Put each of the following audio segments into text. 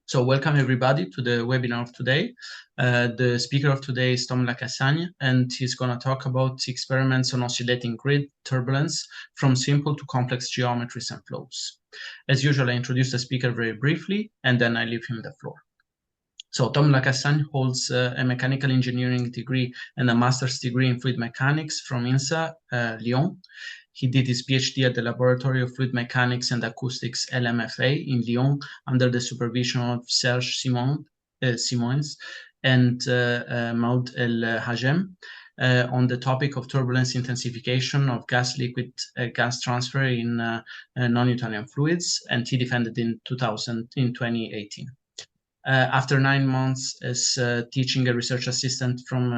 So welcome everybody to the webinar of today. The speaker of today is Tom Lacassagne, and he's going to talk about experiments on oscillating grid turbulence from simple to complex geometries and flows. As usual, I introduce the speaker very briefly, and then I leave him the floor. So Tom Lacassagne holds a mechanical engineering degree and a master's degree in fluid mechanics from INSA, Lyon. He did his PhD at the Laboratory of Fluid Mechanics and Acoustics LMFL in Lyon under the supervision of Serge Simons and Maud El Hagem on the topic of turbulence intensification of gas-liquid gas transfer in non-Newtonian fluids, and he defended in 2018. After 9 months as teaching a research assistant from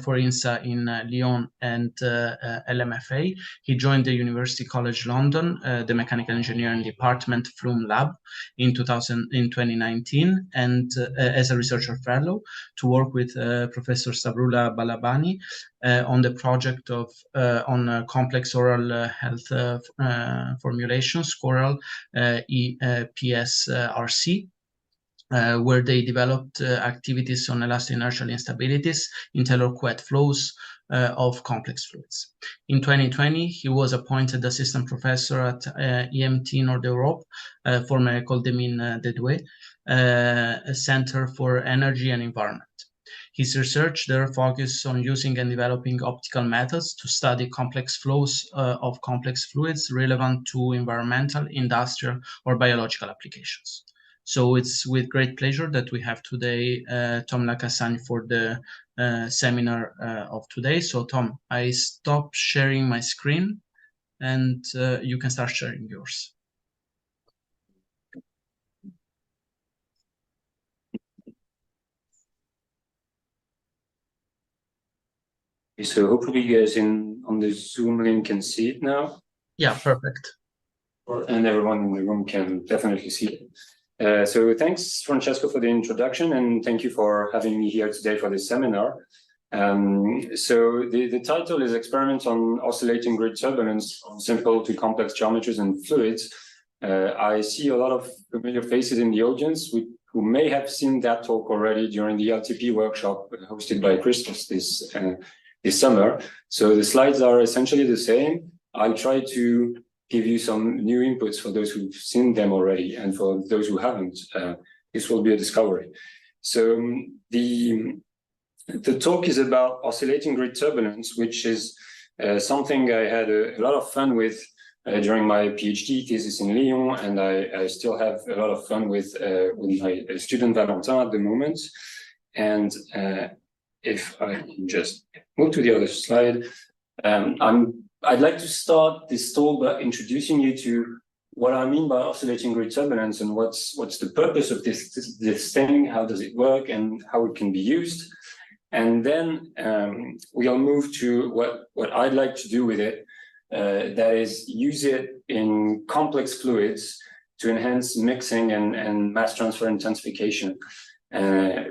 for INSA in Lyon and LMFA, he joined the University College London, the Mechanical Engineering Department Flume Lab in 2019, and as a researcher fellow to work with Professor Sabrula Balabani on the project of on complex oral health formulations, CORAL EPSRC. Where they developed activities on elastic inertial instabilities in Taylor-Couette flows of complex fluids. In 2020, he was appointed assistant professor at EMT Nord Europe, formerly called the Mines de Douai, Center for Energy and Environment. His research there focused on using and developing optical methods to study complex flows of complex fluids relevant to environmental, industrial, or biological applications. So it's with great pleasure that we have today Tom Lacassagne for the seminar of today. So Tom, I stop sharing my screen and you can start sharing yours. So hopefully you guys on the Zoom link can see it now. Yeah, perfect. And everyone in the room can definitely see it. So thanks, Francesco, for the introduction, and thank you for having me here today for this seminar. So the title is Experiments on Oscillating Grid Turbulence from Simple to Complex Geometries and Fluids. I see a lot of familiar faces in the audience who may have seen that talk already during the LTP workshop hosted by Christos this summer. So the slides are essentially the same. I'll try to give you some new inputs for those who've seen them already, and for those who haven't, this will be a discovery. So the talk is about oscillating grid turbulence, which is something I had a lot of fun with during my PhD thesis in Lyon, and I still have a lot of fun with my student Valentin at the moment. And if I can just move to the other slide, I'd like to start this talk by introducing you to what I mean by oscillating grid turbulence and what's the purpose of this thing, how does it work, and how it can be used. And then we'll move to what I'd like to do with it, that is use it in complex fluids to enhance mixing and mass transfer intensification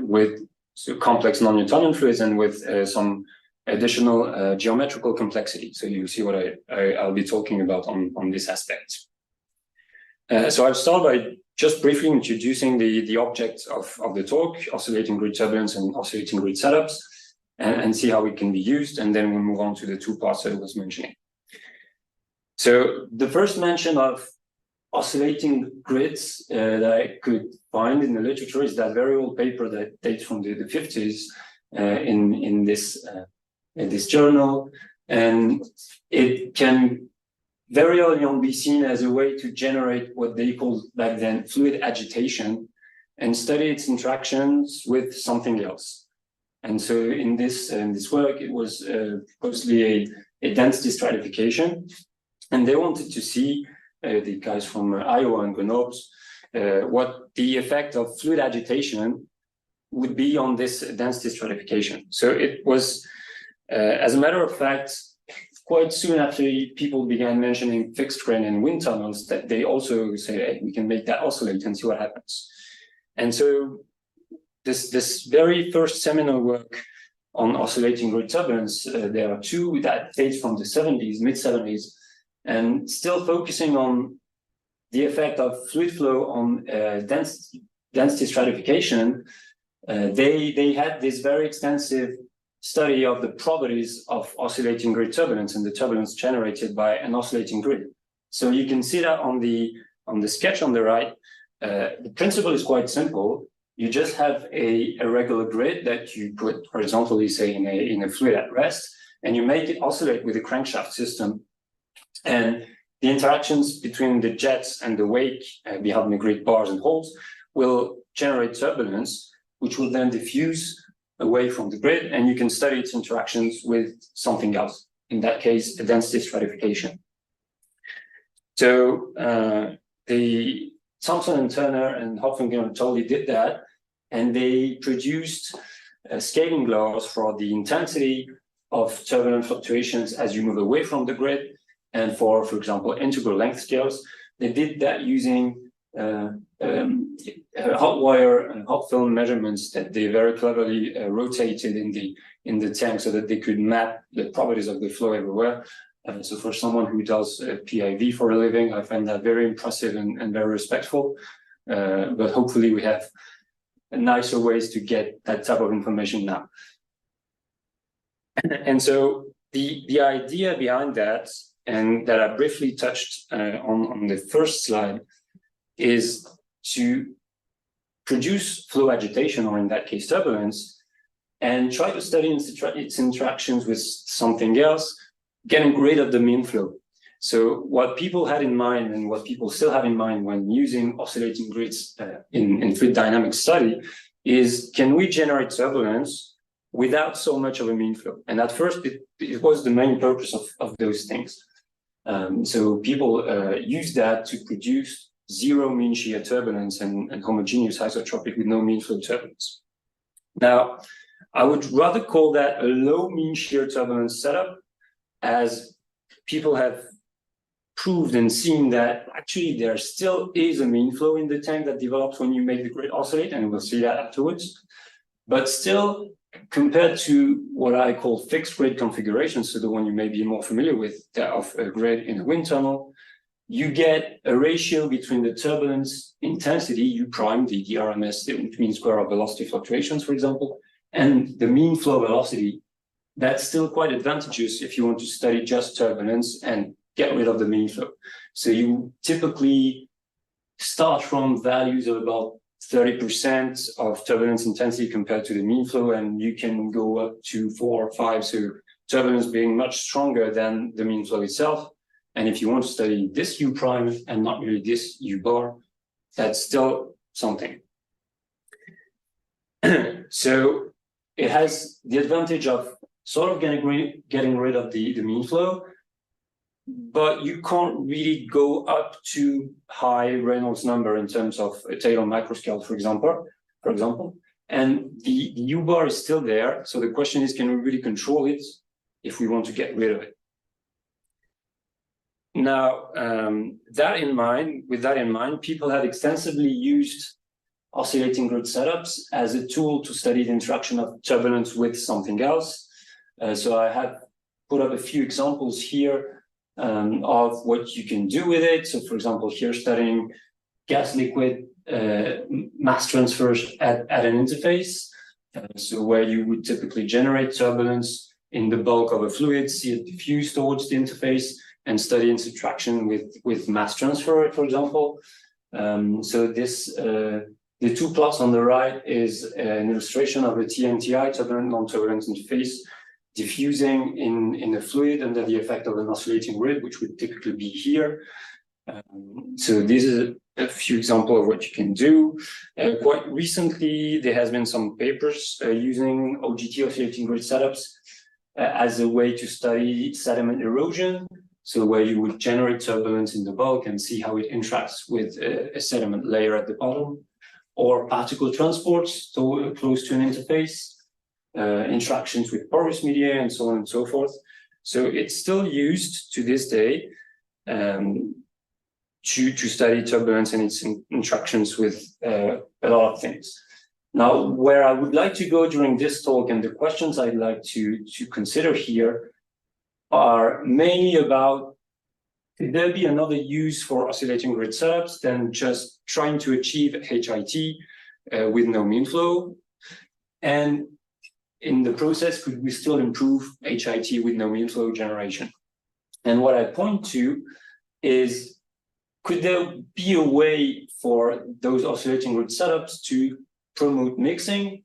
with complex non-Newtonian fluids and with some additional geometrical complexity. So you see what I'll be talking about on this aspect. So I'll start by just briefly introducing the object of the talk, oscillating grid turbulence and oscillating grid setups, and see how it can be used, and then we'll move on to the two parts that I was mentioning. So the first mention of oscillating grids that I could find in the literature is that very old paper that dates from the 50s in this journal, and it can very early on be seen as a way to generate what they called back then fluid agitation and study its interactions with something else. And so in this work, it was mostly a density stratification, and they wanted to see the guys from Iowa and Grenoble what the effect of fluid agitation would be on this density stratification. So it was as a matter of fact, quite soon after people began mentioning fixed grain and wind tunnels, that they also say, hey, we can make that oscillate and see what happens. And so this very first seminal work on oscillating grid turbulence, there are two that date from the 70s, mid-70s, and still focusing on the effect of fluid flow on density stratification, they had this very extensive study of the properties of oscillating grid turbulence and the turbulence generated by an oscillating grid. So you can see that on the sketch on the right. The principle is quite simple. You just have a regular grid that you put horizontally, say, in a fluid at rest, and you make it oscillate with a crankshaft system. And the interactions between the jets and the wake behind the grid bars and holes will generate turbulence, which will then diffuse away from the grid, and you can study its interactions with something else. In that case, a density stratification. So the Thompson and Turner and Hopfinger and Tolley did that, and they produced scaling laws for the intensity of turbulent fluctuations as you move away from the grid, and for example, integral length scales. They did that using hot wire and hot film measurements that they very cleverly rotated in the tank so that they could map the properties of the flow everywhere. So for someone who does PIV for a living, I find that very impressive and very respectful. But hopefully we have nicer ways to get that type of information now. And so the idea behind that, and that I briefly touched on the first slide, is to produce flow agitation, or in that case turbulence, and try to study its interactions with something else, getting rid of the mean flow. So what people had in mind, and what people still have in mind when using oscillating grids in fluid dynamics study, is can we generate turbulence without so much of a mean flow? And at first, it was the main purpose of those things. So people use that to produce zero mean shear turbulence and homogeneous isotropic with no mean flow turbulence. Now, I would rather call that a low mean shear turbulence setup, as people have proved and seen that actually there still is a mean flow in the tank that develops when you make the grid oscillate, and we'll see that afterwards. But still, compared to what I call fixed grid configurations, so the one you may be more familiar with, that of a grid in a wind tunnel, you get a ratio between the turbulence intensity, U prime, the RMS, the mean square of velocity fluctuations, for example, and the mean flow velocity. That's still quite advantageous if you want to study just turbulence and get rid of the mean flow. So you typically start from values of about 30% of turbulence intensity compared to the mean flow, and you can go up to 4 or 5, so turbulence being much stronger than the mean flow itself. And if you want to study this U prime and not really this U bar, that's still something. So it has the advantage of sort of getting rid of the mean flow, but you can't really go up to high Reynolds number in terms of a Taylor microscale, for example. And the U bar is still there. So the question is, can we really control it if we want to get rid of it? Now, with that in mind, people have extensively used oscillating grid setups as a tool to study the interaction of turbulence with something else. So I have put up a few examples here of what you can do with it. So for example, here studying gas liquid mass transfers at an interface. So where you would typically generate turbulence in the bulk of a fluid, see it diffuse towards the interface, and study its interaction with mass transfer, for example. So this, the two plots on the right is an illustration of a TNTI, turbulent non-turbulent interface, diffusing in a fluid under the effect of an oscillating grid, which would typically be here. So this is a few examples of what you can do. Quite recently, there has been some papers using OGT, oscillating grid setups, as a way to study sediment erosion. So where you would generate turbulence in the bulk and see how it interacts with a sediment layer at the bottom, or particle transports close to an interface, interactions with porous media, and so on and so forth. So it's still used to this day to study turbulence and its interactions with a lot of things. Now, where I would like to go during this talk, and the questions I'd like to consider here, are mainly about, could there be another use for oscillating grid setups than just trying to achieve HIT with no mean flow? And in the process, could we still improve HIT with no mean flow generation? And what I point to is, could there be a way for those oscillating grid setups to promote mixing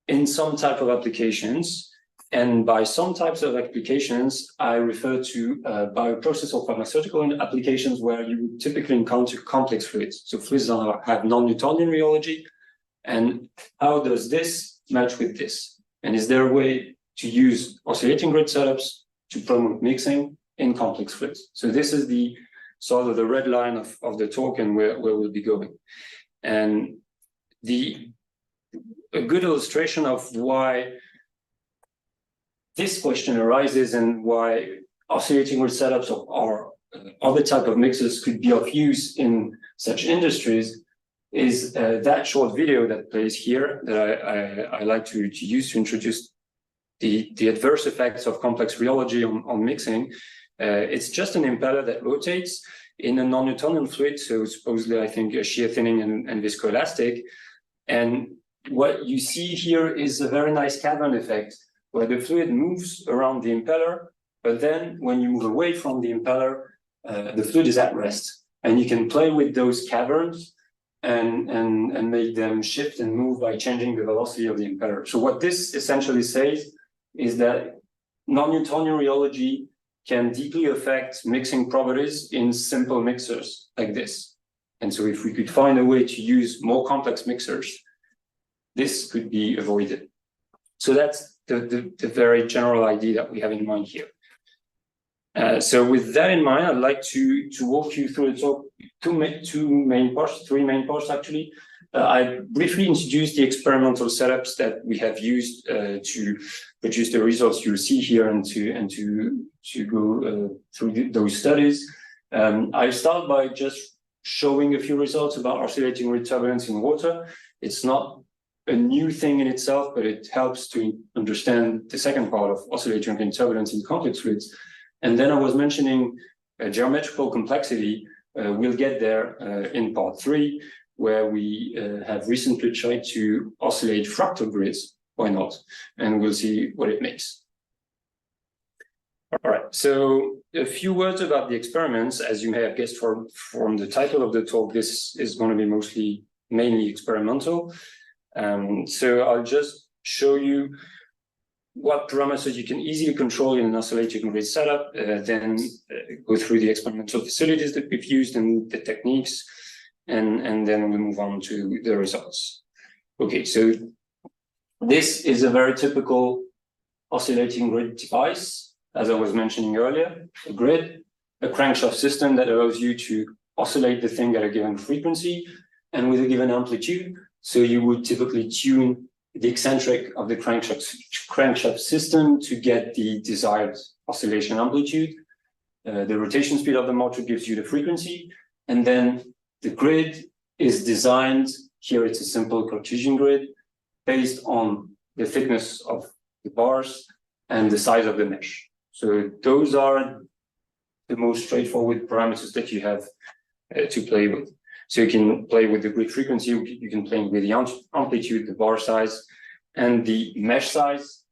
in some type of applications? And by some types of applications, I refer to bioprocess or pharmaceutical applications where you would typically encounter complex fluids. So fluids that have non-Newtonian rheology. And how does this match with this? And is there a way to use oscillating grid setups to promote mixing in complex fluids? So this is the sort of the red line of the talk and where we'll be going. And a good illustration of why this question arises and why oscillating grid setups or other type of mixers could be of use in such industries is that short video that plays here that I like to use to introduce the adverse effects of complex rheology on mixing. It's just an impeller that rotates in a non-Newtonian fluid, so supposedly I think a shear-thinning and viscoelastic. And what you see here is a very nice cavern effect, where the fluid moves around the impeller, but then when you move away from the impeller, the fluid is at rest. And you can play with those caverns and make them shift and move by changing the velocity of the impeller. So what this essentially says is that non-Newtonian rheology can deeply affect mixing properties in simple mixers like this. And so if we could find a way to use more complex mixers, this could be avoided. So that's the very general idea that we have in mind here. So with that in mind, I'd like to walk you through the talk, three main parts actually. I briefly introduced the experimental setups that we have used to produce the results you see here and to go through those studies. I start by just showing a few results about oscillating grid turbulence in water. It's not a new thing in itself, but it helps to understand the second part of oscillating grid turbulence in complex fluids. And then I was mentioning geometrical complexity. We'll get there in part 3, where we have recently tried to oscillate fractal grids. Why not? And we'll see what it makes. All right, so a few words about the experiments. As you may have guessed from the title of the talk, this is going to be mainly experimental. So I'll just show you what parameters you can easily control in an oscillating grid setup, then go through the experimental facilities that we've used and the techniques, and then we'll move on to the results. Okay, so this is a very typical oscillating grid device, as I was mentioning earlier, a grid, a crankshaft system that allows you to oscillate the thing at a given frequency and with a given amplitude. So you would typically tune the eccentric of the crankshaft system to get the desired oscillation amplitude. The rotation speed of the motor gives you the frequency, and then the grid is designed, here it's a simple Cartesian grid, based on the thickness of the bars and the size of the mesh. So those are the most straightforward parameters that you have to play with. So you can play with the grid frequency, you can play with the amplitude, the bar size, and the mesh size.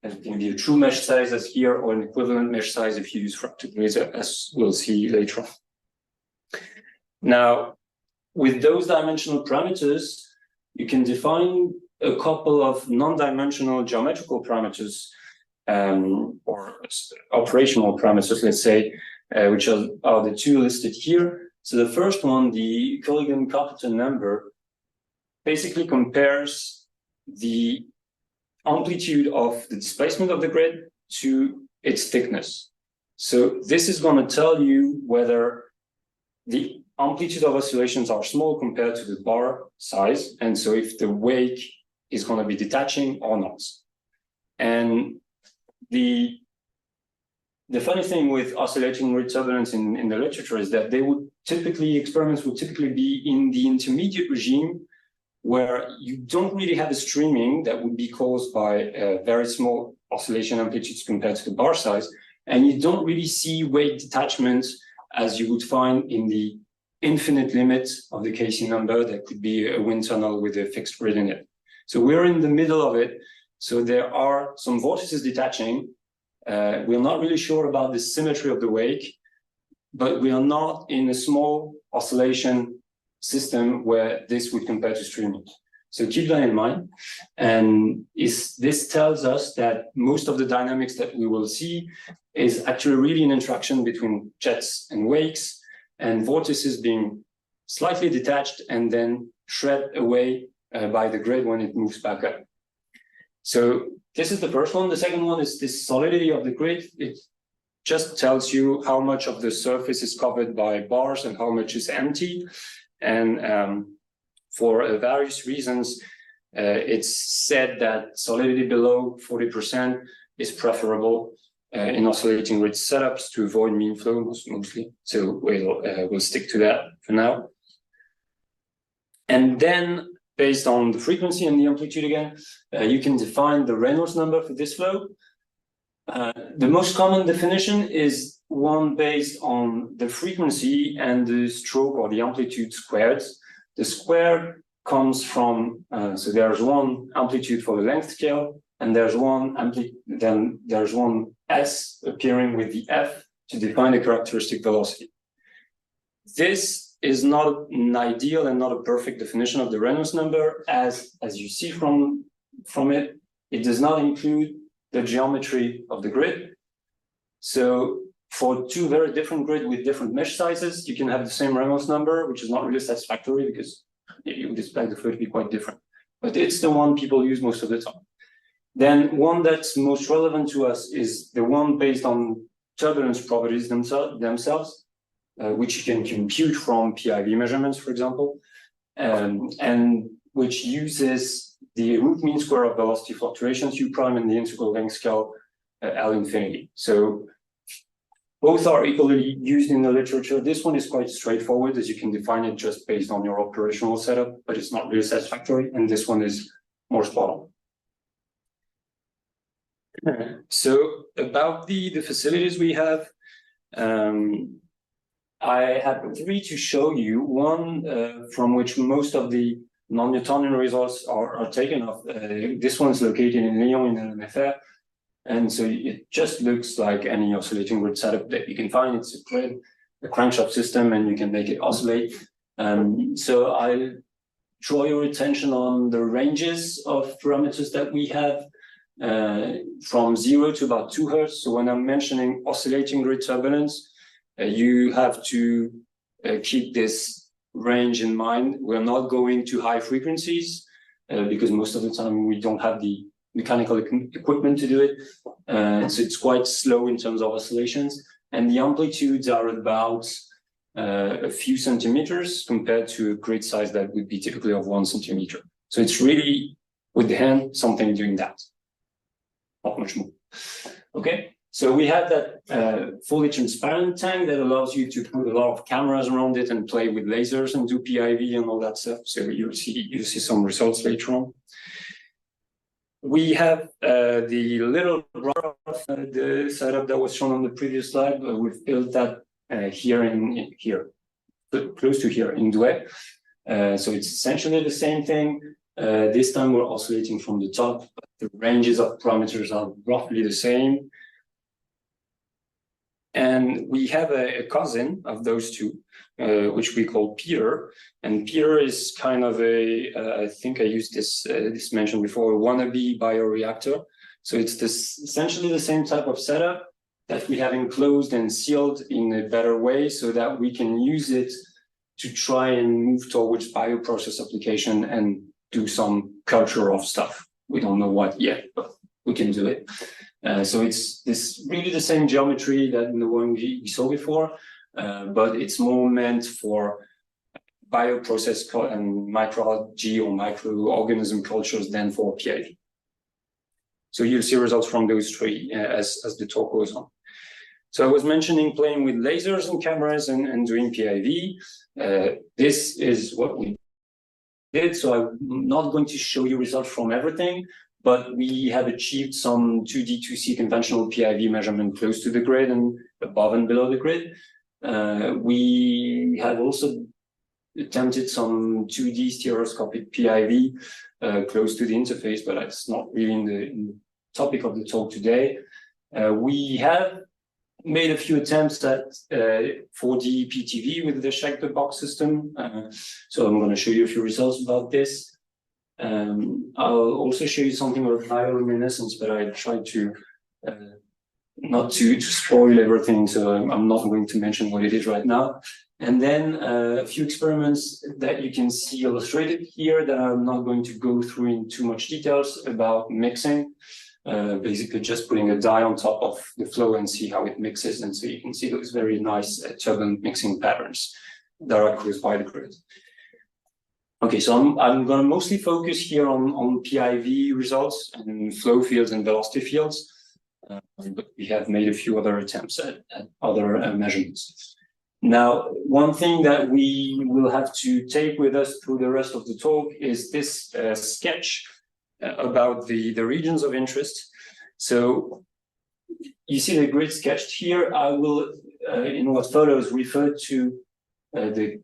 And it can be a true mesh size as here, or an equivalent mesh size if you use fractal grids, as we'll see later on. Now, with those dimensional parameters, you can define a couple of non-dimensional geometrical parameters, or operational parameters, let's say, which are the two listed here. So the first one, the Culligan-Carpenter number, basically compares the amplitude of the displacement of the grid to its thickness. So this is going to tell you whether the amplitude of oscillations are small compared to the bar size, and so if the wake is going to be detaching or not. And the funny thing with oscillating grid turbulence in the literature is that experiments would typically be in the intermediate regime, where you don't really have a streaming that would be caused by very small oscillation amplitudes compared to the bar size, and you don't really see wake detachment as you would find in the infinite limit of the Casey number that could be a wind tunnel with a fixed grid in it. So we're in the middle of it. So there are some vortices detaching. We're not really sure about the symmetry of the wake, but we are not in a small oscillation system where this would compare to streaming. So keep that in mind. And this tells us that most of the dynamics that we will see is actually really an interaction between jets and wakes, and vortices being slightly detached and then shred away by the grid when it moves back up. So this is the first one. The second one is this solidity of the grid. It just tells you how much of the surface is covered by bars and how much is empty. And for various reasons, it's said that solidity below 40% is preferable in oscillating grid setups to avoid mean flow mostly. So we'll stick to that for now. And then based on the frequency and the amplitude again, you can define the Reynolds number for this flow. The most common definition is one based on the frequency and the stroke or the amplitude squared. The square comes from, so there's one amplitude for the length scale, and there's one S appearing with the F to define the characteristic velocity. This is not an ideal and not a perfect definition of the Reynolds number, as you see from it. It does not include the geometry of the grid. So for two very different grids with different mesh sizes, you can have the same Reynolds number, which is not really satisfactory because you would expect the flow to be quite different. But it's the one people use most of the time. Then one that's most relevant to us is the one based on turbulence properties themselves, which you can compute from PIV measurements, for example, and which uses the root mean square of velocity fluctuations U prime and the integral length scale L infinity. So both are equally used in the literature. This one is quite straightforward, as you can define it just based on your operational setup, but it's not really satisfactory. And this one is more spot on. So about the facilities we have, I have three to show you. One from which most of the non-Newtonian results are taken off. This one's located in Lyon in LMFL. And so it just looks like any oscillating grid setup that you can find. It's a grid, a crankshaft system, and you can make it oscillate. So I'll draw your attention on the ranges of parameters that we have from 0 to about 2 Hertz. So when I'm mentioning oscillating grid turbulence, you have to keep this range in mind. We're not going to high frequencies because most of the time we don't have the mechanical equipment to do it. So it's quite slow in terms of oscillations. And the amplitudes are about a few centimeters compared to a grid size that would be typically of 1 centimeter. So it's really, with the hand, something doing that. Not much more. Okay, so we have that fully transparent tank that allows you to put a lot of cameras around it and play with lasers and do PIV and all that stuff. So you'll see some results later on. We have the little brother of the setup that was shown on the previous slide. We've built that here, close to here in Douai. So it's essentially the same thing. This time we're oscillating from the top, but the ranges of parameters are roughly the same. And we have a cousin of those two, which we call Peter. And Peter is kind of I think I used this mentioned before, a wannabe bioreactor. So it's essentially the same type of setup that we have enclosed and sealed in a better way so that we can use it to try and move towards bioprocess application and do some culture of stuff. We don't know what yet, but we can do it. So it's really the same geometry that the one we saw before, but it's more meant for bioprocess and microalgae or microorganism cultures than for PIV. So you'll see results from those three as the talk goes on. So I was mentioning playing with lasers and cameras and doing PIV. This is what we did. So I'm not going to show you results from everything, but we have achieved some 2D, 2C conventional PIV measurement close to the grid and above and below the grid. We have also attempted some 2D stereoscopic PIV close to the interface, but that's not really in the topic of the talk today. We have made a few attempts at 4D PTV with the check-the-box system. So I'm going to show you a few results about this. I'll also show you something about bioluminescence, but I tried to not to spoil everything, so I'm not going to mention what it is right now. And then a few experiments that you can see illustrated here that I'm not going to go through in too much details about mixing. Basically just putting a dye on top of the flow and see how it mixes. And so you can see those very nice turbulent mixing patterns that are caused by the grid. Okay, so I'm going to mostly focus here on PIV results and flow fields and velocity fields. But we have made a few other attempts at other measurements. Now, one thing that we will have to take with us through the rest of the talk is this sketch about the regions of interest. So you see the grid sketched here. I will, in what follows, refer to the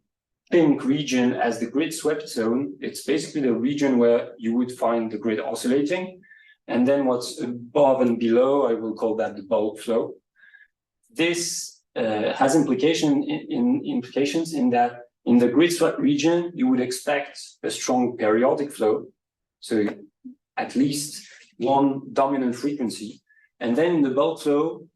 pink region as the grid swept zone. It's basically the region where you would find the grid oscillating. And then what's above and below, I will call that the bulk flow. This has implications in that in the grid swept region, you would expect a strong periodic flow. So at least one dominant frequency. And then in the bulk flow,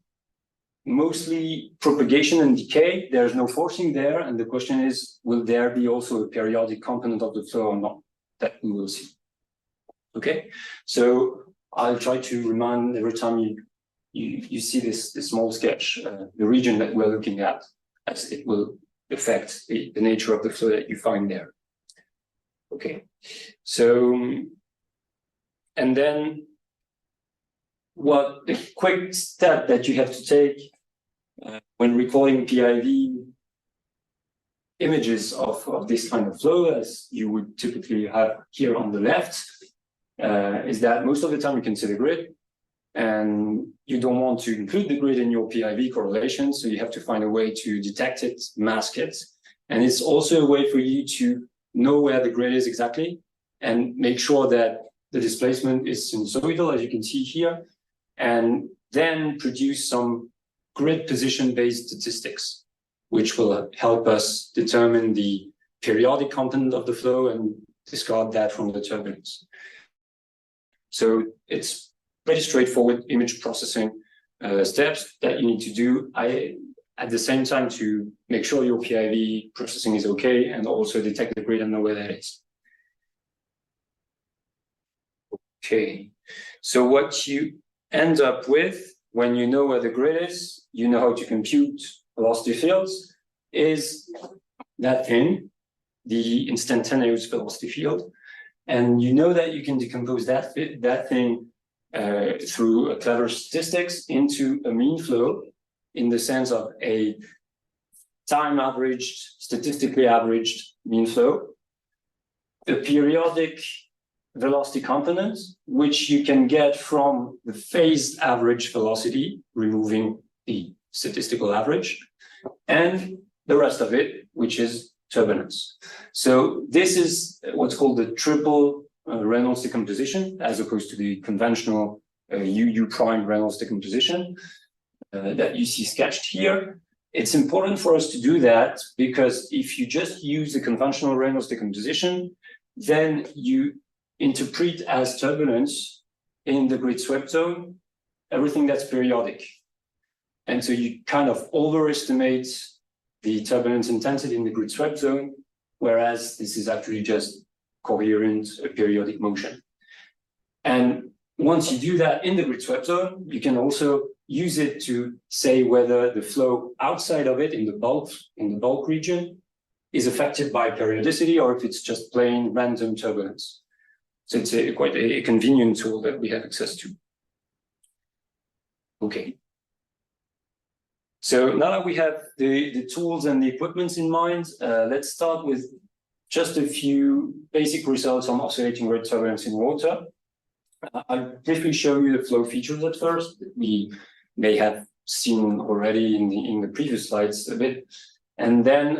mostly propagation and decay. There's no forcing there. And the question is, will there be also a periodic component of the flow or not? That we will see. Okay, so I'll try to remind every time you see this small sketch, the region that we're looking at, as it will affect the nature of the flow that you find there. Okay, so, and then the quick step that you have to take when recording PIV images of this kind of flow, as you would typically have here on the left, is that most of the time you can see the grid, and you don't want to include the grid in your PIV correlation, so you have to find a way to detect it, mask it, and it's also a way for you to know where the grid is exactly, and make sure that the displacement is sinusoidal, as you can see here, and then produce some grid position-based statistics, which will help us determine the periodic component of the flow and discard that from the turbulence. So it's pretty straightforward image processing steps that you need to do at the same time to make sure your PIV processing is okay and also detect the grid and know where that is. Okay, so what you end up with when you know where the grid is, you know how to compute velocity fields, is that thing, the instantaneous velocity field. And you know that you can decompose that thing through a clever statistics into a mean flow in the sense of a time averaged, statistically averaged mean flow, a periodic velocity component, which you can get from the phased average velocity, removing the statistical average, and the rest of it, which is turbulence. So this is what's called the triple Reynolds decomposition, as opposed to the conventional UU prime Reynolds decomposition that you see sketched here. It's important for us to do that because if you just use the conventional Reynolds decomposition, then you interpret as turbulence in the grid swept zone everything that's periodic. And so you kind of overestimate the turbulence intensity in the grid swept zone, whereas this is actually just coherent periodic motion. And once you do that in the grid swept zone, you can also use it to say whether the flow outside of it in the bulk region is affected by periodicity or if it's just plain random turbulence. So it's quite a convenient tool that we have access to. Okay. So now that we have the tools and the equipments in mind, let's start with just a few basic results on oscillating rate turbulence in water. I'll briefly show you the flow features at first that we may have seen already in the previous slides a bit. And then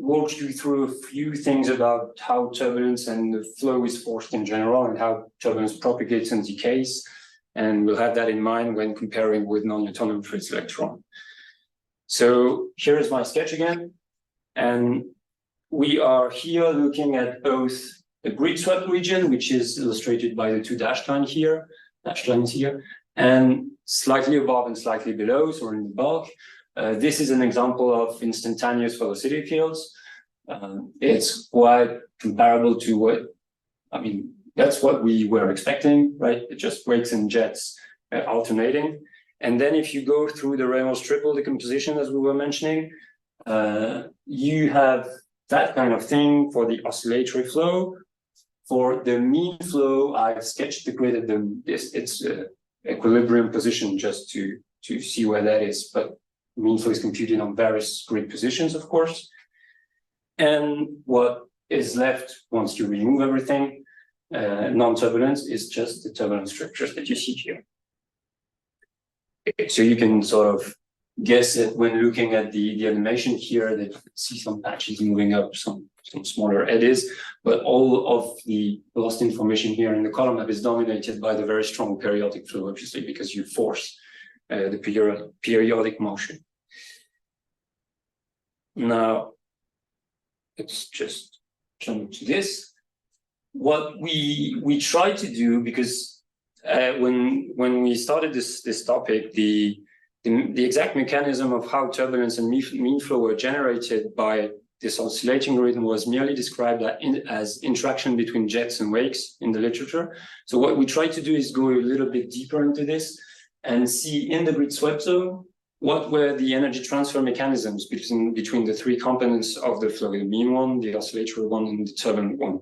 walk you through a few things about how turbulence and the flow is forced in general and how turbulence propagates and decays. And we'll have that in mind when comparing with non-Newtonian fluids later on. So here is my sketch again. And we are here looking at both the grid swept region, which is illustrated by the two dashed lines here, and slightly above and slightly below, so in the bulk. This is an example of instantaneous velocity fields. It's quite comparable to what, I mean, that's what we were expecting, right? It just breaks in jets alternating. And then if you go through the Reynolds triple decomposition, as we were mentioning, you have that kind of thing for the oscillatory flow. For the mean flow, I've sketched the grid at its equilibrium position just to see where that is. But mean flow is computed on various grid positions, of course. And what is left once you remove everything, non-turbulence, is just the turbulence structures that you see here. So you can sort of guess it when looking at the animation here that you see some patches moving up, some smaller eddies, but all of the lost information here in the column map is dominated by the very strong periodic flow, obviously, because you force the periodic motion. Now, let's just jump to this. What we try to do, because when we started this topic, the exact mechanism of how turbulence and mean flow were generated by this oscillating rhythm was merely described as interaction between jets and wakes in the literature. So what we try to do is go a little bit deeper into this and see in the grid swept zone what were the energy transfer mechanisms between the three components of the flow, the mean one, the oscillatory one, and the turbulent one.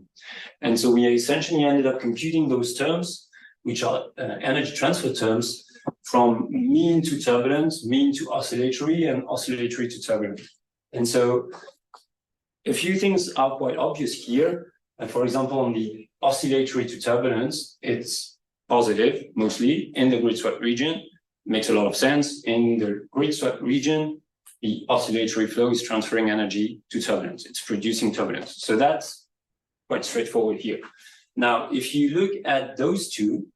And so we essentially ended up computing those terms, which are energy transfer terms, from mean to turbulence, mean to oscillatory, and oscillatory to turbulent. And so a few things are quite obvious here. For example, on the oscillatory to turbulence, it's positive mostly in the grid swept region. Makes a lot of sense. In the grid swept region, the oscillatory flow is transferring energy to turbulence. It's producing turbulence. So that's quite straightforward here. Now, if you look at those two,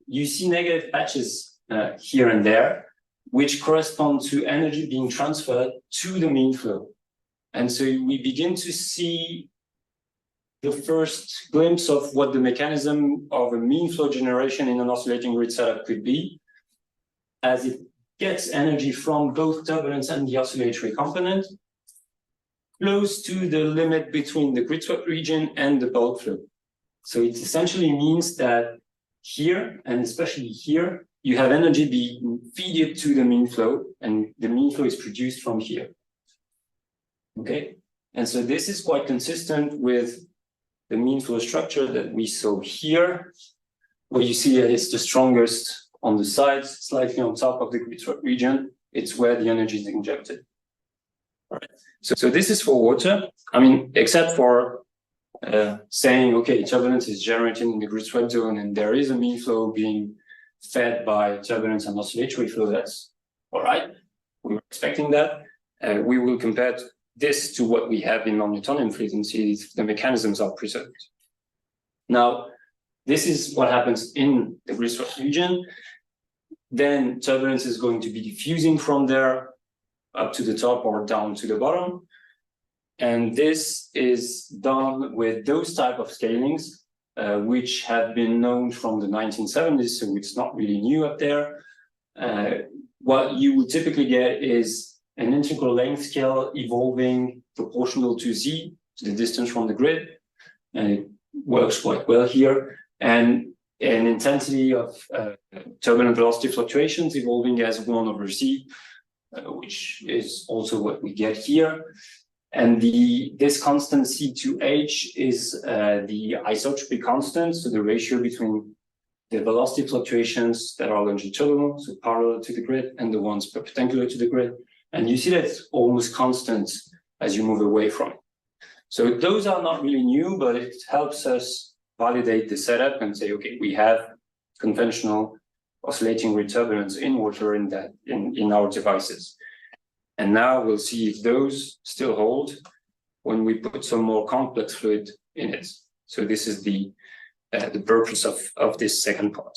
you see negative patches here and there, which correspond to energy being transferred to the mean flow. And so we begin to see the first glimpse of what the mechanism of a mean flow generation in an oscillating grid setup could be, as it gets energy from both turbulence and the oscillatory component, close to the limit between the grid swept region and the bulk flow. So it essentially means that here, and especially here, you have energy being fed to the mean flow, and the mean flow is produced from here. Okay, and so this is quite consistent with the mean flow structure that we saw here, where you see that it's the strongest on the sides, slightly on top of the grid swept region. It's where the energy is injected. All right. So this is for water. I mean, except for saying, okay, turbulence is generated in the grid swept zone, and there is a mean flow being fed by turbulence and oscillatory flow. That's all right. We were expecting that. We will compare this to what we have in non-Newtonian fluids and see if the mechanisms are preserved. Now, this is what happens in the grid swept region. Then turbulence is going to be diffusing from there up to the top or down to the bottom. And this is done with those type of scalings, which have been known from the 1970s, so it's not really new up there. What you would typically get is an integral length scale evolving proportional to z, to the distance from the grid, and it works quite well here. And an intensity of turbulent velocity fluctuations evolving as 1/z, which is also what we get here. And this constant C2H is the isotropic constant, so the ratio between the velocity fluctuations that are longitudinal, so parallel to the grid, and the ones perpendicular to the grid. And you see that it's almost constant as you move away from it. So those are not really new, but it helps us validate the setup and say, okay, we have conventional oscillating grid turbulence in water in our devices. And now we'll see if those still hold. when we put some more complex fluid in it. So this is the purpose of this second part.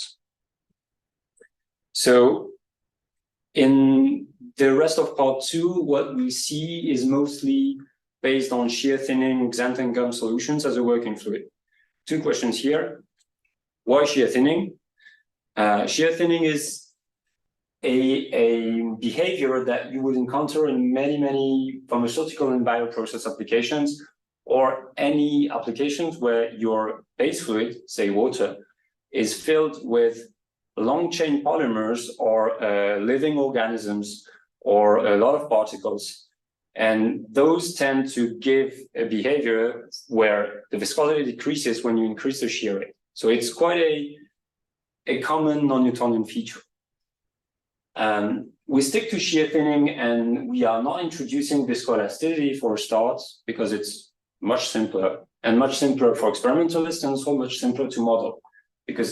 So in the rest of part 2, what we see is mostly based on shear-thinning xanthan-gum solutions as a working fluid. 2 questions here. Why shear-thinning? Shear-thinning is a behavior that you would encounter in many pharmaceutical and bioprocess applications, or any applications where your base fluid, say water, is filled with long-chain polymers or living organisms or a lot of particles. And those tend to give a behavior where the viscosity decreases when you increase the shear rate. So it's quite a common non-Newtonian feature. We stick to shear thinning, and we are not introducing viscoelasticity for a start because it's much simpler, and much simpler for experimentalists, and so much simpler to model. Because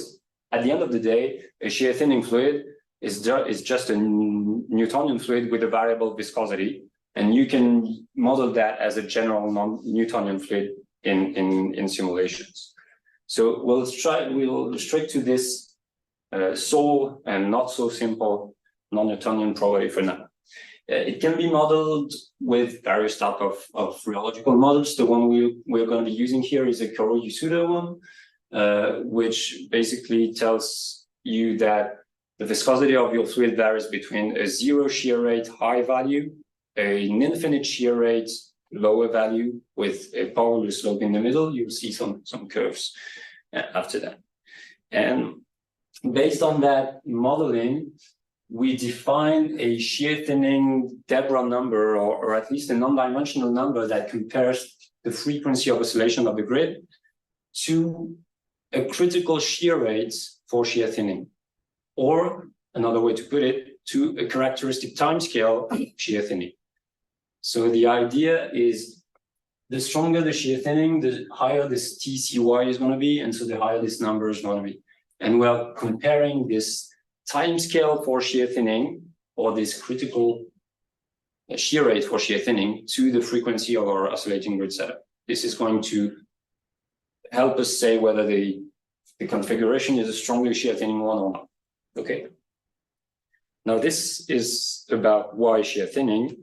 at the end of the day, a shear thinning fluid is just a Newtonian fluid with a variable viscosity, and you can model that as a general non-Newtonian fluid in simulations. So we'll stick to this sole and not so simple non-Newtonian property for now. It can be modeled with various types of rheological models. The one we're going to be using here is a Kuro-Yasuda one, which basically tells you that the viscosity of your fluid varies between a 0 shear rate high value, an infinite shear rate lower value with a polar slope in the middle. You'll see some curves after that. And based on that modeling, we define a shear thinning Deborah number, or at least a non-dimensional number that compares the frequency of oscillation of the grid to a critical shear rate for shear thinning, or another way to put it, to a characteristic timescale of shear thinning. So the idea is the stronger the shear thinning, the higher this TCY is going to be, and so the higher this number is going to be. And we're comparing this time scale for shear thinning, or this critical shear rate for shear thinning, to the frequency of our oscillating grid setup. This is going to help us say whether the configuration is a strongly shear thinning one or not. Okay. Now this is about why shear thinning.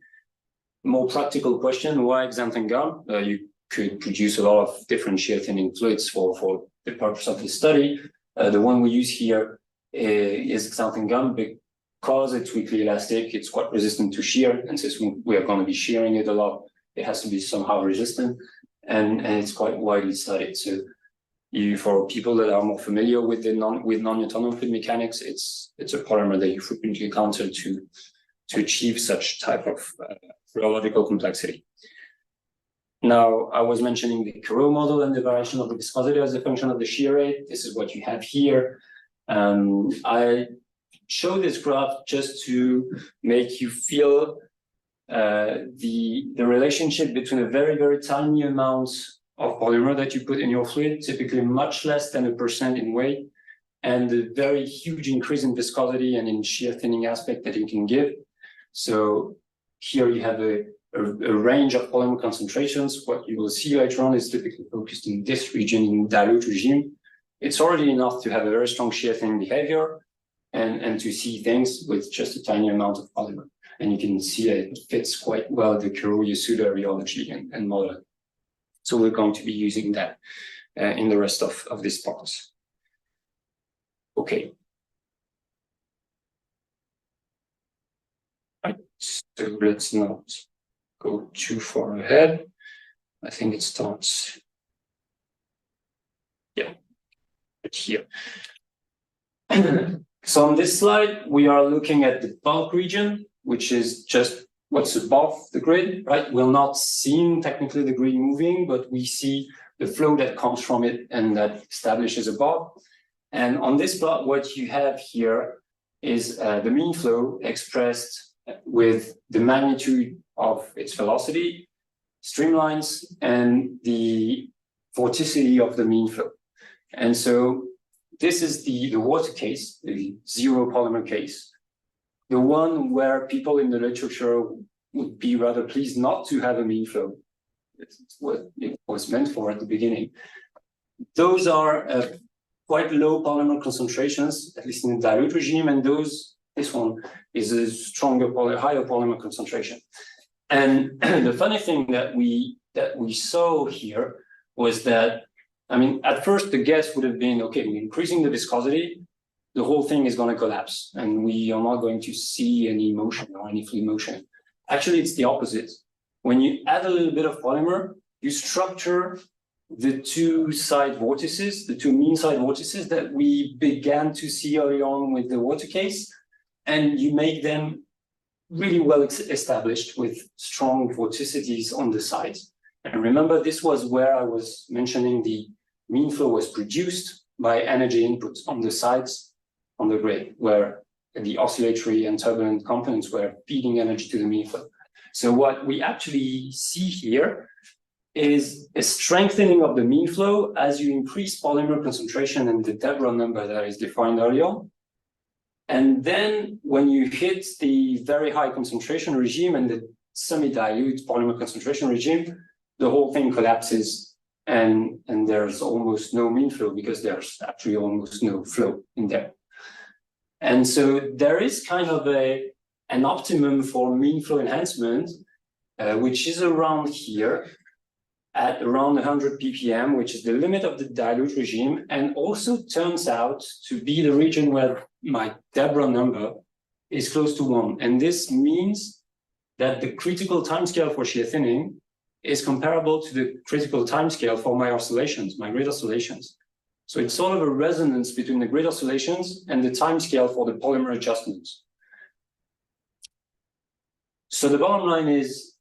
More practical question: why xanthan-gum? You could produce a lot of different shear thinning fluids for the purpose of this study. The one we use here is xanthan-gum because it's weakly elastic. It's quite resistant to shear, and since we are going to be shearing it a lot, it has to be somehow resistant, and it's quite widely studied. So, for people that are more familiar with non-Newtonian fluid mechanics, it's a polymer that you frequently encounter to achieve such type of rheological complexity. Now, I was mentioning the Kuro model and the variation of the viscosity as a function of the shear rate. This is what you have here. I show this graph just to make you feel the relationship between a very tiny amount of polymer that you put in your fluid, typically much less than 1% in weight, and the very huge increase in viscosity and in shear thinning aspect that you can give. So here you have a range of polymer concentrations. What you will see later on is typically focused in this region in dilute regime. It's already enough to have a very strong shear thinning behavior and to see things with just a tiny amount of polymer. And you can see that it fits quite well the Kuro-Yasuda rheology and model. So we're going to be using that in the rest of this part. Okay. Right, so let's not go too far ahead. I think it starts, yeah, here. So on this slide, we are looking at the bulk region, which is just what's above the grid, right? We're not seeing technically the grid moving, but we see the flow that comes from it and that establishes above. And on this plot, what you have here is the mean flow expressed with the magnitude of its velocity, streamlines, and the vorticity of the mean flow. And so this is the water case, the zero polymer case, the one where people in the literature would be rather pleased not to have a mean flow, It's what it was meant for at the beginning. Those are quite low polymer concentrations, at least in the dilute regime, and this one is a stronger, higher polymer concentration. And the funny thing that we saw here was that, I mean, at first the guess would have been, okay, we're increasing the viscosity, the whole thing is going to collapse, and we are not going to see any motion or any free motion. Actually, it's the opposite. When you add a little bit of polymer, you structure the two side vortices, the two mean side vortices that we began to see early on with the water case, and you make them really well established with strong vorticities on the sides. And remember, this was where I was mentioning the mean flow was produced by energy inputs on the sides on the grid, where the oscillatory and turbulent components were feeding energy to the mean flow. So what we actually see here is a strengthening of the mean flow as you increase polymer concentration and the Deborah number that is defined earlier. And then when you hit the very high concentration regime and the semi-dilute polymer concentration regime, the whole thing collapses and there's almost no mean flow because there's actually almost no flow in there. And so there is kind of an optimum for mean flow enhancement, which is around here at around 100 ppm, which is the limit of the dilute regime, and also turns out to be the region where my Deborah number is close to 1. And this means that the critical timescale for shear thinning is comparable to the critical timescale for my oscillations, my grid oscillations. So it's sort of a resonance between the grid oscillations and the timescale for the polymer adjustments. So the bottom line is,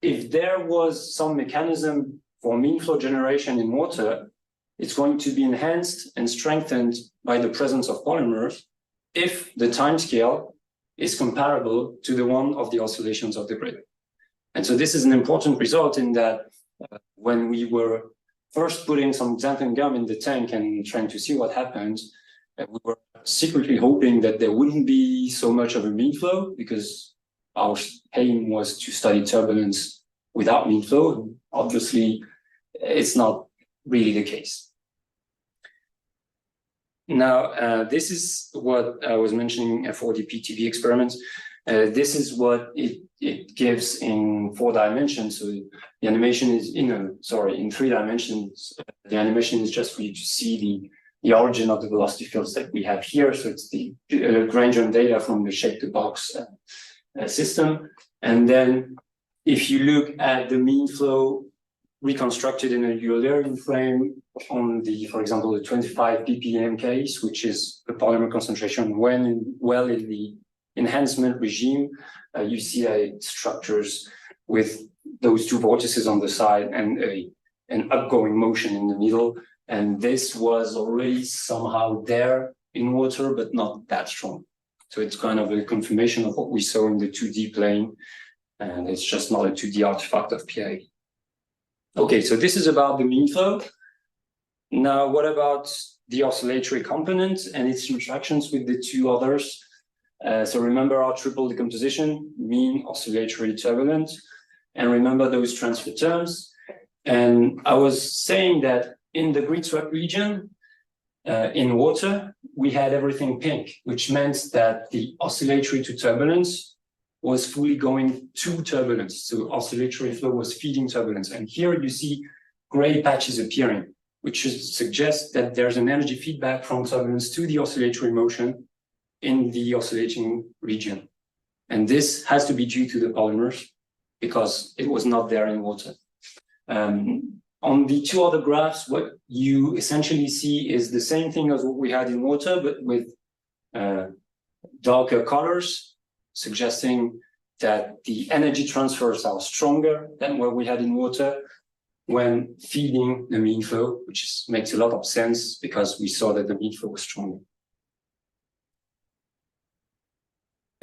if there was some mechanism for mean flow generation in water, it's going to be enhanced and strengthened by the presence of polymers if the timescale is comparable to the one of the oscillations of the grid. And so this is an important result in that when we were first putting some xanthan gum in the tank and trying to see what happens, we were secretly hoping that there wouldn't be so much of a mean flow because our aim was to study turbulence without mean flow. Obviously, it's not really the case. Now, this is what I was mentioning for the PTV experiments. This is what it gives in 4 dimensions. So the animation is in 3 dimensions. The animation is just for you to see the origin of the velocity fields that we have here. So it's the Lagrangian data from the shape-to-box system. And then if you look at the mean flow reconstructed in a Eulerian frame on the, for example, the 25 ppm case, which is the polymer concentration when in the enhancement regime, you see structures with those two vortices on the side and an upgoing motion in the middle. And this was already somehow there in water, but not that strong. So it's kind of a confirmation of what we saw in the 2D plane, and it's just not a 2D artifact of PA. Okay, so this is about the mean flow. Now, what about the oscillatory component and its interactions with the two others? So remember our triple decomposition, mean, oscillatory, turbulent, and remember those transfer terms. And I was saying that in the grid swept region, in water, we had everything pink, which meant that the oscillatory to turbulence was fully going to turbulence. So oscillatory flow was feeding turbulence. And here you see gray patches appearing, which suggests that there's an energy feedback from turbulence to the oscillatory motion in the oscillating region. And this has to be due to the polymers because it was not there in water. On the two other graphs, what you essentially see is the same thing as what we had in water, but with darker colors, suggesting that the energy transfers are stronger than what we had in water when feeding the mean flow, which makes a lot of sense because we saw that the mean flow was stronger.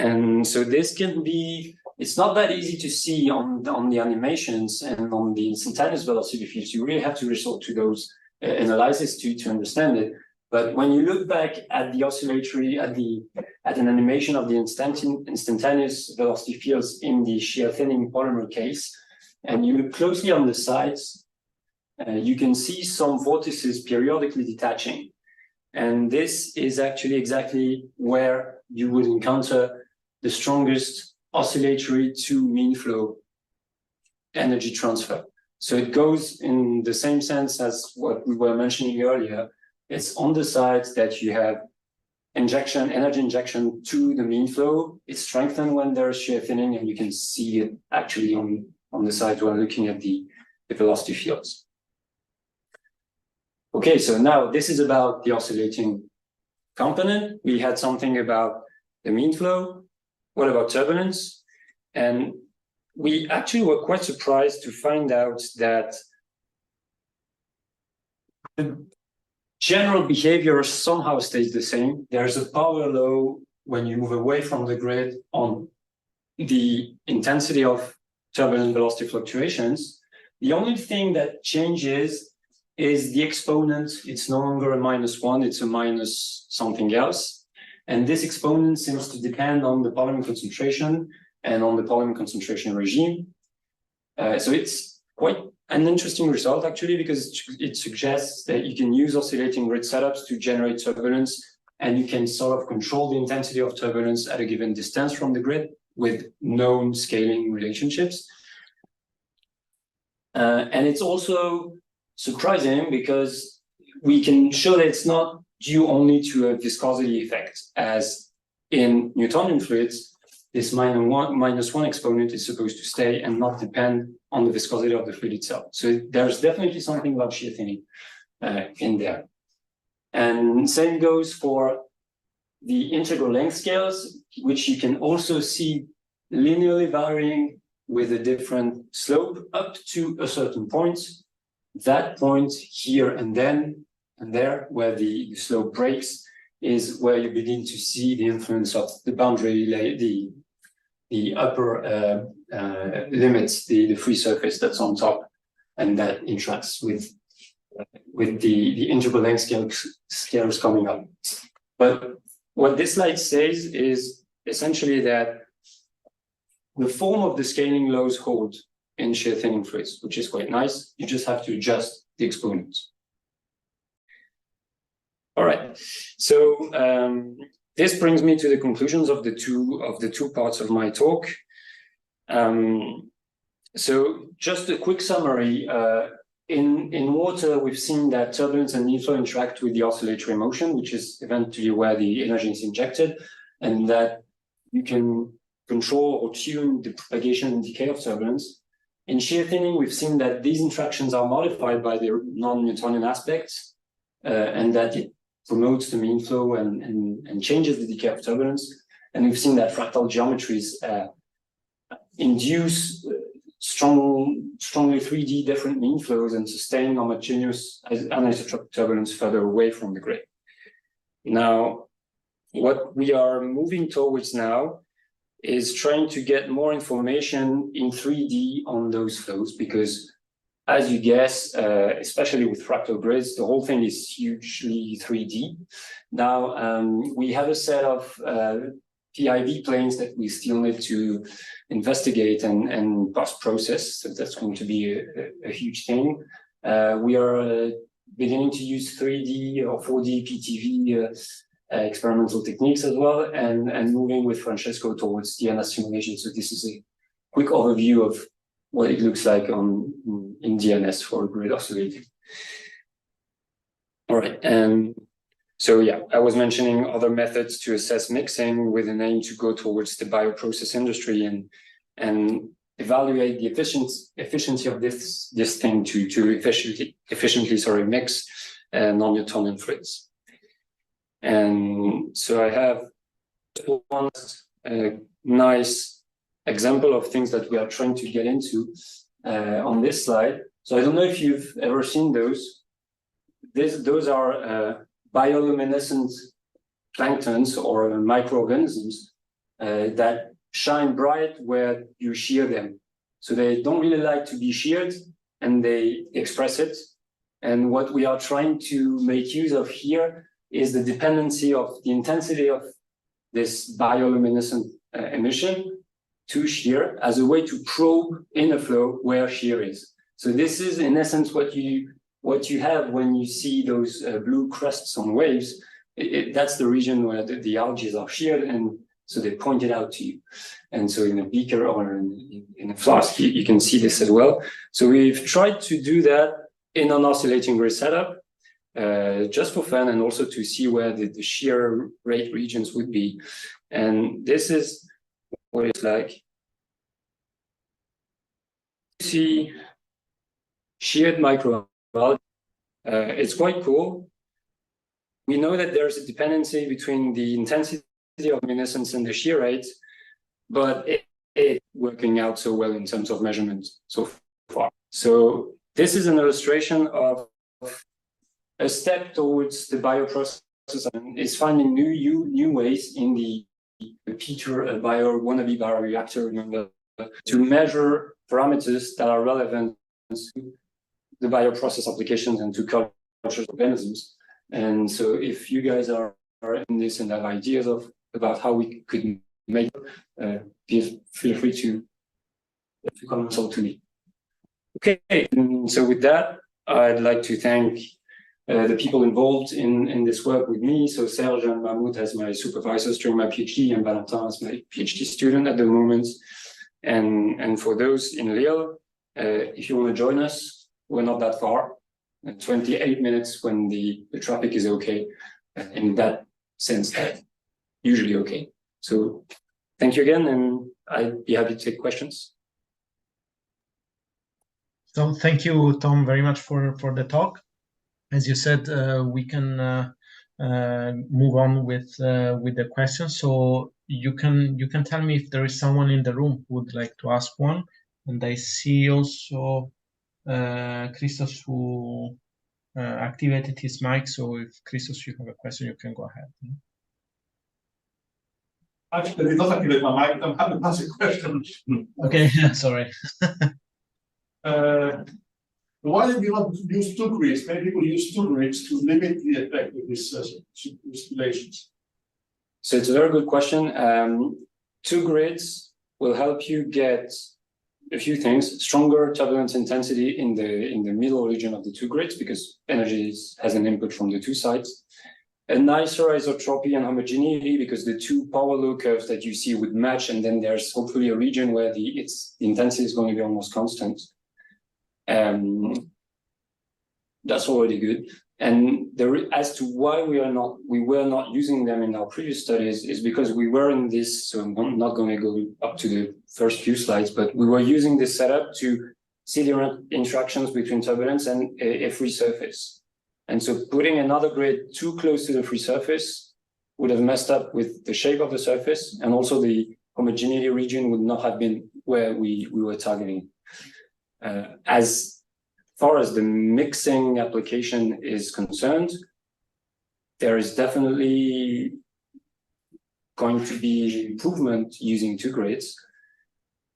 And so this can be, it's not that easy to see on the animations and on the instantaneous velocity fields. You really have to resort to those analyses to understand it. But when you look back at the oscillatory, at an animation of the instantaneous velocity fields in the shear thinning polymer case, and you look closely on the sides, you can see some vortices periodically detaching. And this is actually exactly where you would encounter the strongest oscillatory to mean flow energy transfer. So it goes in the same sense as what we were mentioning earlier. It's on the sides that you have energy injection to the mean flow. It's strengthened when there's shear thinning, and you can see it actually on the sides when looking at the velocity fields. Okay, so now this is about the oscillating component. We had something about the mean flow. What about turbulence? And we actually were quite surprised to find out that the general behavior somehow stays the same. There's a power law when you move away from the grid on the intensity of turbulent velocity fluctuations. The only thing that changes is the exponent. It's no longer a -1, it's a minus something else. And this exponent seems to depend on the polymer concentration and on the polymer concentration regime. So it's quite an interesting result, actually, because it suggests that you can use oscillating grid setups to generate turbulence, and you can sort of control the intensity of turbulence at a given distance from the grid with known scaling relationships. And it's also surprising because we can show that it's not due only to a viscosity effect, as in Newtonian fluids, this -1 exponent is supposed to stay and not depend on the viscosity of the fluid itself. So there's definitely something about shear thinning in there. And same goes for the integral length scales, which you can also see linearly varying with a different slope up to a certain point. That point here and then and there, where the slope breaks, is where you begin to see the influence of the boundary, the upper limits, the free surface that's on top, and that interacts with the integral length scales coming up. But what this slide says is essentially that the form of the scaling laws hold in shear thinning fluids, which is quite nice. You just have to adjust the exponents. All right, so this brings me to the conclusions of the two parts of my talk. So just a quick summary. In water, we've seen that turbulence and mean flow interact with the oscillatory motion, which is eventually where the energy is injected, and that you can control or tune the propagation and decay of turbulence. In shear thinning, we've seen that these interactions are modified by the non-Newtonian aspects, and that it promotes the mean flow and changes the decay of turbulence. And we've seen that fractal geometries induce strongly 3D different mean flows and sustain homogeneous anisotropic turbulence further away from the grid. Now, what we are moving towards now is trying to get more information in 3D on those flows, because as you guess, especially with fractal grids, the whole thing is hugely 3D. Now, we have a set of PIV planes that we still need to investigate and post-process. So that's going to be a huge thing. We are beginning to use 3D or 4D PTV experimental techniques as well, and moving with Francesco towards DNS simulation. So this is a quick overview of what it looks like in DNS for grid oscillating. All right, so yeah, I was mentioning other methods to assess mixing with an aim to go towards the bioprocess industry and evaluate the efficiency of this thing to efficiently mix non-Newtonian fluids. And so I have one nice example of things that we are trying to get into on this slide. So I don't know if you've ever seen those. Those are bioluminescent planktons or microorganisms that shine bright where you shear them. So they don't really like to be sheared, and they express it. And what we are trying to make use of here is the dependency of the intensity of this bioluminescent emission to shear as a way to probe in a flow where shear is. So this is in essence what you have when you see those blue crusts on waves. That's the region where the algae are sheared, and so they point it out to you. And so in a beaker or in a flask, you can see this as well. So we've tried to do that in an oscillating grid setup, just for fun, and also to see where the shear rate regions would be. And this is what it's like. See sheared microalgae. It's quite cool. We know that there's a dependency between the intensity of luminescence and the shear rate, but it's working out so well in terms of measurement so far. So this is an illustration of a step towards the bioprocess, and is finding new ways in the Peter wannabe bioreactor, remember, to measure parameters that are relevant to the bioprocess applications and to culture organisms. And so if you guys are in this and have ideas about how we could make it, feel free to consult to me. Okay, and so with that, I'd like to thank the people involved in this work with me. So Serge and Mahmoud as my supervisors during my PhD, and Valentin as my PhD student at the moment. And for those in Lille, if you want to join us, we're not that far. 28 minutes when the traffic is okay. In that sense, that usually okay. So thank you again, and I'd be happy to take questions. So thank you, Tom, very much for the talk. As you said, we can move on with the questions. So you can tell me if there is someone in the room who would like to ask one. And I see also Christos who activated his mic. So if Christos, you have a question, you can go ahead. Actually, I did not activate my mic. I'm happy to ask a question. Okay, sorry. Why did you not use two grids? Many people use two grids to limit the effect of these simulations. So it's a very good question. Two grids will help you get a few things: stronger turbulence intensity in the middle region of the two grids, because energy has an input from the two sides. A nicer isotropy and homogeneity, because the two power law curves that you see would match, and then there's hopefully a region where the intensity is going to be almost constant. That's already good. And as to why we were not using them in our previous studies is because we were in this. So I'm not going to go up to the first few slides, but we were using this setup to see the interactions between turbulence and a free surface. And so putting another grid too close to the free surface would have messed up with the shape of the surface, and also the homogeneity region would not have been where we were targeting. As far as the mixing application is concerned, there is definitely going to be improvement using two grids.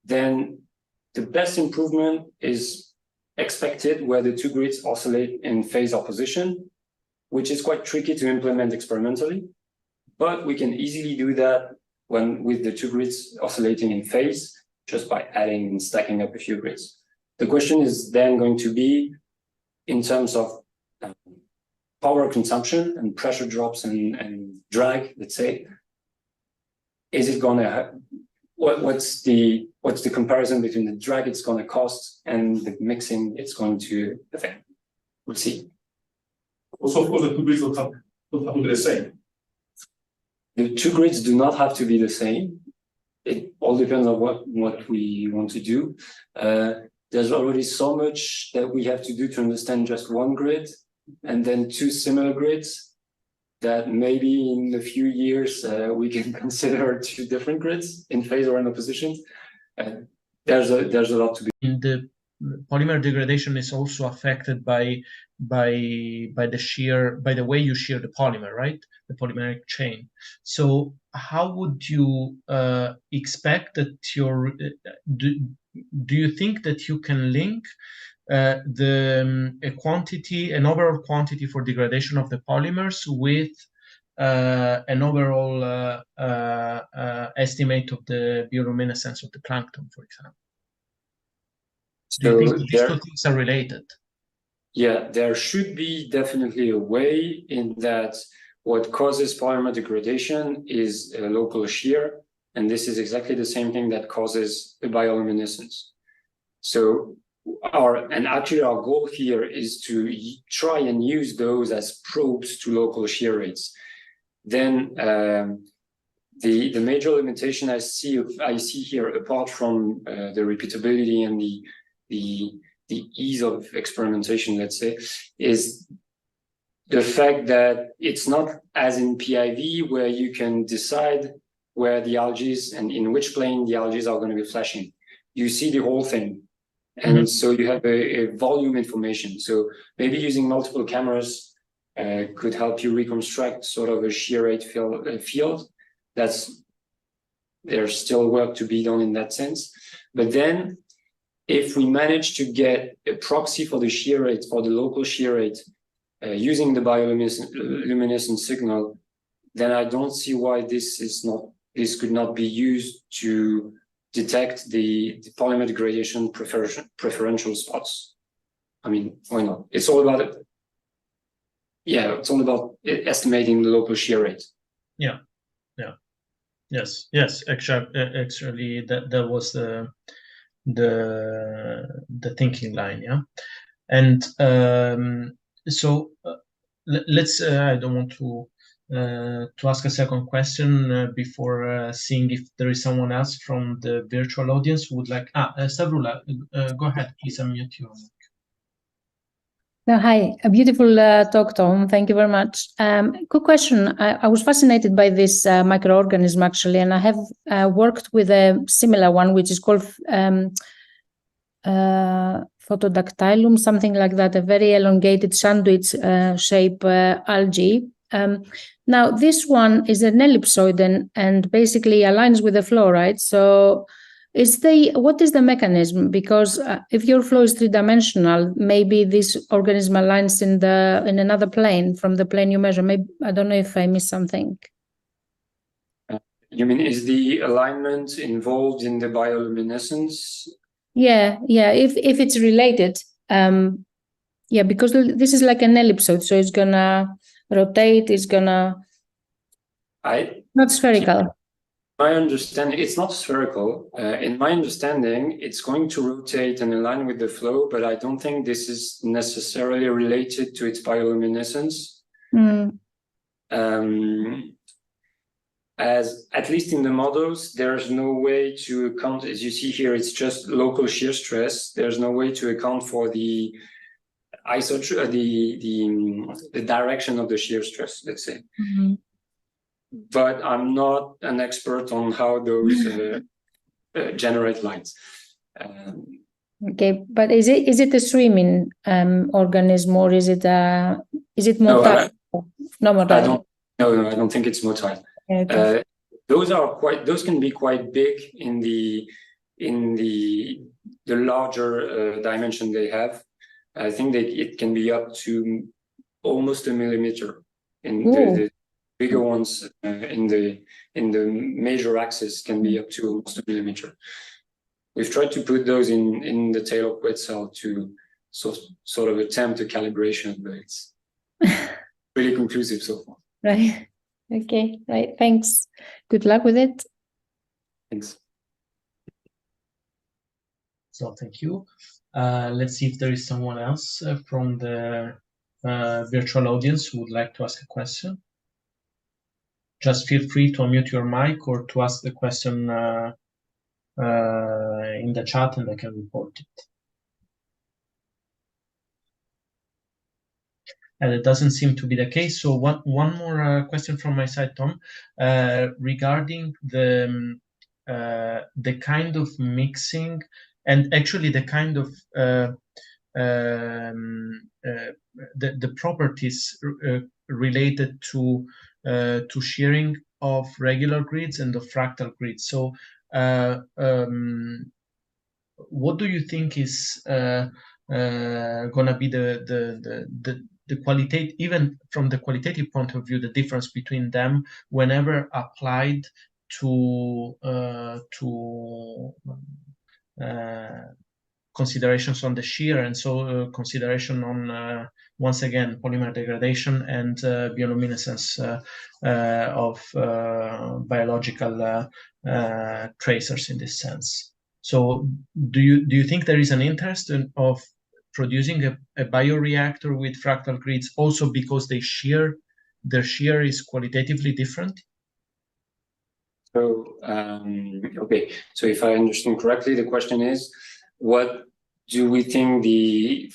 Then the best improvement is expected where the two grids oscillate in phase opposition, which is quite tricky to implement experimentally, but we can easily do that with the two grids oscillating in phase, just by adding and stacking up a few grids. The question is then going to be, in terms of power consumption and pressure drops and drag, let's say, is it going to what's the comparison between the drag it's going to cost and the mixing it's going to affect? We'll see. Also, of course, the two grids don't have to be the same. The two grids do not have to be the same. It all depends on what we want to do. There's already so much that we have to do to understand just one grid, and then two similar grids, that maybe in a few years we can consider two different grids in phase or in opposition. There's a lot to be. In the polymer degradation is also affected by the way you shear the polymer, right? The polymeric chain. So how would you expect that do you think that you can link an overall quantity for degradation of the polymers with an overall estimate of the bioluminescence of the plankton, for example? Do you think these two things are related? Yeah, there should be definitely a way in that what causes polymer degradation is a local shear, and this is exactly the same thing that causes the bioluminescence. So actually our goal here is to try and use those as probes to local shear rates. Then the major limitation I see here, apart from the repeatability and the ease of experimentation, let's say, is the fact that it's not as in PIV, where you can decide where the algae and in which plane the algae are going to be flashing. You see the whole thing. And so you have a volume information. So maybe using multiple cameras could help you reconstruct sort of a shear rate field. There's still work to be done in that sense. But then if we manage to get a proxy for the shear rate, for the local shear rate, using the bioluminescent signal, then I don't see why this could not be used to detect the polymer degradation preferential spots. I mean, why not? It's all about it. Yeah, it's all about estimating the local shear rate. Yeah. Yes. Actually, that was the thinking line. Yeah. And so let's. I don't want to ask a second question before seeing if there is someone else from the virtual audience who would like. Savrula, go ahead, please unmute your mic. Hi, a beautiful talk, Tom. Thank you very much. Quick question. I was fascinated by this microorganism, actually, and I have worked with a similar one, which is called photodactylum, something like that, a very elongated sandwich shape algae. Now, this one is an ellipsoid and basically aligns with the flow, right? So what is the mechanism? Because if your flow is three-dimensional, maybe this organism aligns in another plane from the plane you measure. Maybe I don't know if I missed something. You mean, is the alignment involved in the bioluminescence? Yeah. If it's related, because this is like an ellipsoid, so it's gonna rotate. It's gonna not spherical. My understanding, it's not spherical. In my understanding, it's going to rotate and align with the flow, but I don't think this is necessarily related to its bioluminescence. As at least in the models, there's no way to account, as you see here, it's just local shear stress. There's no way to account for the the direction of the shear stress, let's say. But I'm not an expert on how those generate lines. Okay, but is it a swimming organism, or is it motile? No, motile. No, I don't think it's motile. Okay. Those can be quite big in the larger dimension they have. I think it can be up to almost a millimeter in the bigger ones in the major axis can be up to almost a millimeter. We've tried to put those in the tail of Quetzal to sort of attempt a calibration, but it's really conclusive so far. Right. Okay. Right. Thanks. Good luck with it. Thanks. So thank you. Let's see if there is someone else from the virtual audience who would like to ask a question. Just feel free to unmute your mic or to ask the question in the chat, and I can report it. And it doesn't seem to be the case. So one more question from my side, Tom, regarding the kind of mixing and actually the kind of the properties related to shearing of regular grids and of fractal grids. So what do you think is gonna be qualitative, even from the qualitative point of view, the difference between them whenever applied to considerations on the shear, and so consideration on once again polymer degradation and bioluminescence of biological tracers in this sense. So do you think there is an interest of producing a bioreactor with fractal grids also because their shear is qualitatively different? So, okay, so if I understand correctly, the question is, what do we think the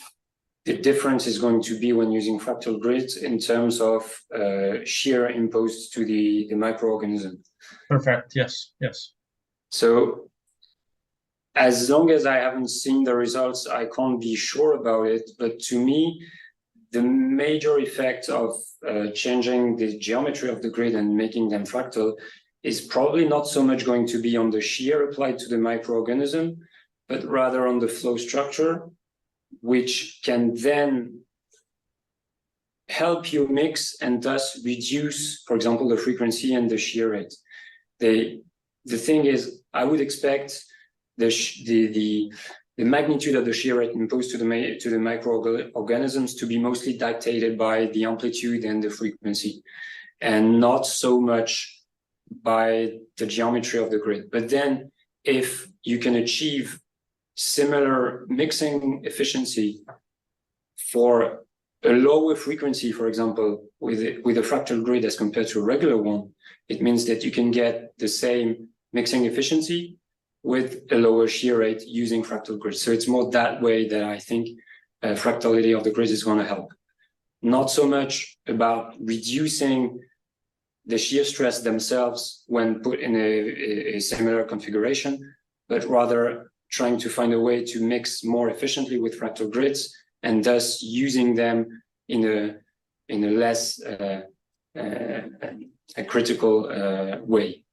difference is going to be when using fractal grids in terms of shear imposed to the microorganism? Perfect, yes, yes. So as long as I haven't seen the results, I can't be sure about it, but to me, the major effect of changing the geometry of the grid and making them fractal is probably not so much going to be on the shear applied to the microorganism, but rather on the flow structure, which can then help you mix and thus reduce, for example, the frequency and the shear rate. The thing is, I would expect the magnitude of the shear rate imposed to the microorganisms to be mostly dictated by the amplitude and the frequency, and not so much by the geometry of the grid. But then if you can achieve similar mixing efficiency for a lower frequency, for example, with a fractal grid as compared to a regular one, it means that you can get the same mixing efficiency with a lower shear rate using fractal grids. So it's more that way that I think fractality of the grid is going to help. Not so much about reducing the shear stress themselves when put in a similar configuration, but rather trying to find a way to mix more efficiently with fractal grids and thus using them in a less a critical way.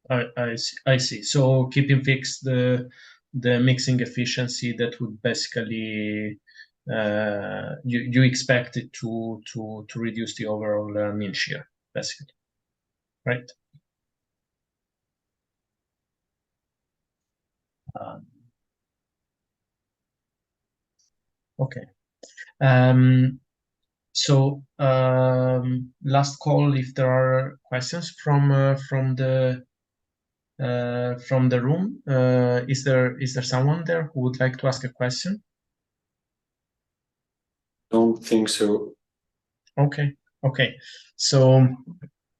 I see. So keeping fixed the mixing efficiency, that would basically you expect it to reduce the overall mean shear, basically, right? Okay. So last call if there are questions from the room. Is there someone there who would like to ask a question? Don't think so. Okay. So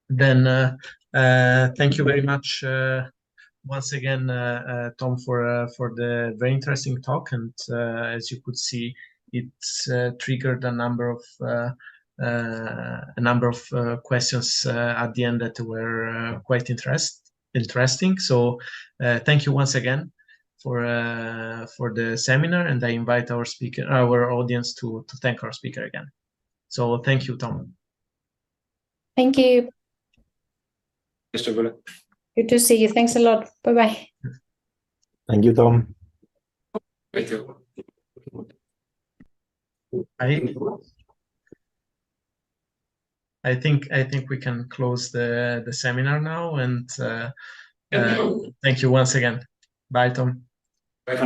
then thank you very much once again, Tom, for the very interesting talk. And as you could see, it's triggered a number of questions at the end that were quite interesting. So thank you once again for the seminar, and I invite our audience to thank our speaker again. So thank you, Tom. Thank you. Good to see you. Thanks a lot. Bye-bye. Thank you, Tom. Thank you. I think we can close the seminar now, and thank you once again. Bye, Tom. Bye.